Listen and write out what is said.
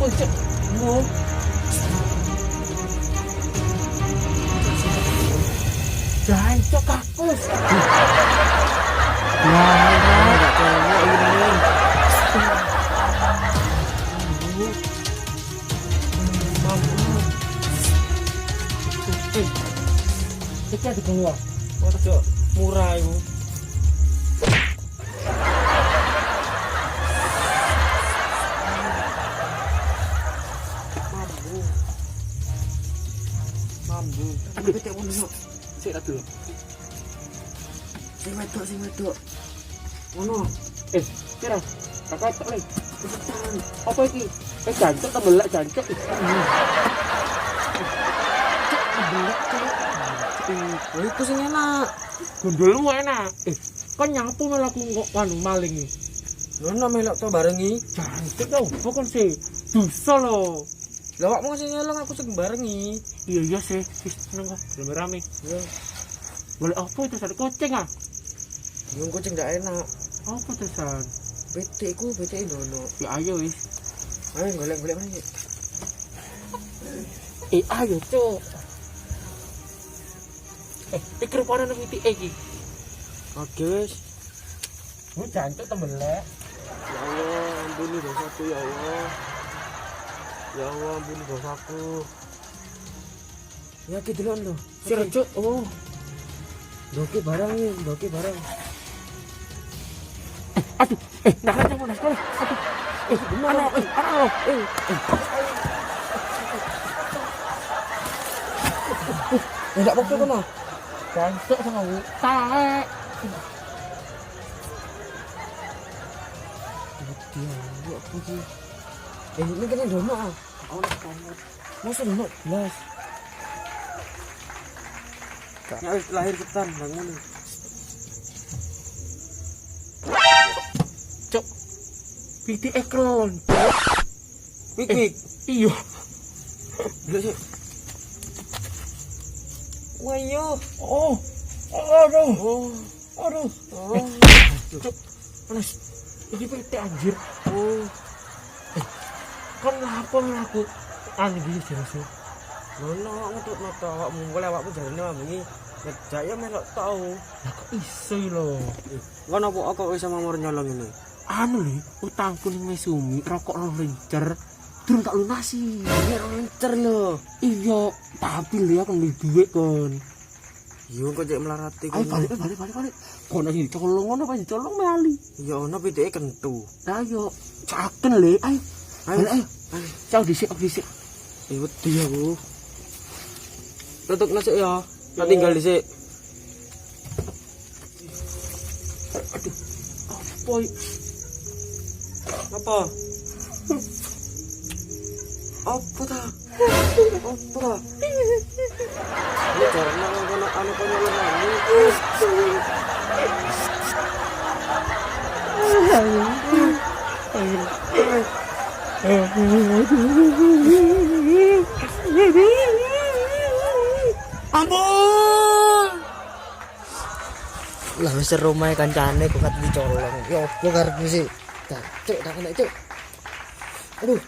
Apa cek? Oh. Jancok kakus. Wah, enggak cewek ini. Iki ada keluar. Oh, cok. Murah itu. Mambu. Aduh, petek ngono. Sik tak dulu. Sing wedok. Ngono. Kira. Kakak tok lagi. Cepetan. Apa iki? Jancuk tembelak jancuk. Tembelak cok. Iku sing enak. Gondolmu enak. Kan nyapu melok kok anu maling iki. Ngono melok to barengi. Jancuk to, bukan sih. Dosa lho. Lah awakmu sing nyelong aku sing barengi. Iya sih, wis seneng kok, rame-rame. Iya. Boleh apa itu sate kucing ah? Yung kucing gak enak. Apa terusan? PT ku, PT Indono. Ya ayo wis. Ayo golek-golek aja. Ayo cuk. Pikir pada nang titik iki. Oke wis. Mu jancuk tembelek. Ya Allah, ampuni dosaku ya Allah. Ya Allah, ampuni dosaku. Ya ki delon lho. Sira cuk. Oh. Doke barang. Aduh, nak aduh. Mana? Enggak apa-apa kono. Jancuk sama taek. Dia aku iki. Ini kan dono ah. Ono banget. Masa dono blas. Ya wis lahir ketan bang ngono. Cok. Pitik ekron. Pik. Iya. Lha sik. Wayo. Oh. Aduh. Cok. Panas. Iki pitik anjir. Oh. Kan apa aku anu iki jelas. Ngono ngetut mata awakmu mulai awakmu jarene mambungi ngejak ya melok tau. Lah kok iso lho. Ngono apa kok iso mamor nyolong ngene? Anu lho, utangku ning Mesumi rokok rong lencer durung tak lunasi. Ya rong lencer lho. Iya, tapi lho aku ndek dhuwit kon. Yo kok cek melarati kon. Ayo balik. Kono iki colong ngono apa colong mali. Ya ono pitike kentu. Lah yo caken le. Ayo. Cau dhisik. Wedi aku. Tutuk nasi ya. Tak tinggal dhisik. Aduh. Apa? Apa ta? Ini jarang ngono anu konyol ampun. Lah wis romae kancane kok kat dicolong. Ya opo karepmu sih? Cuk, tak kena cuk. Aduh.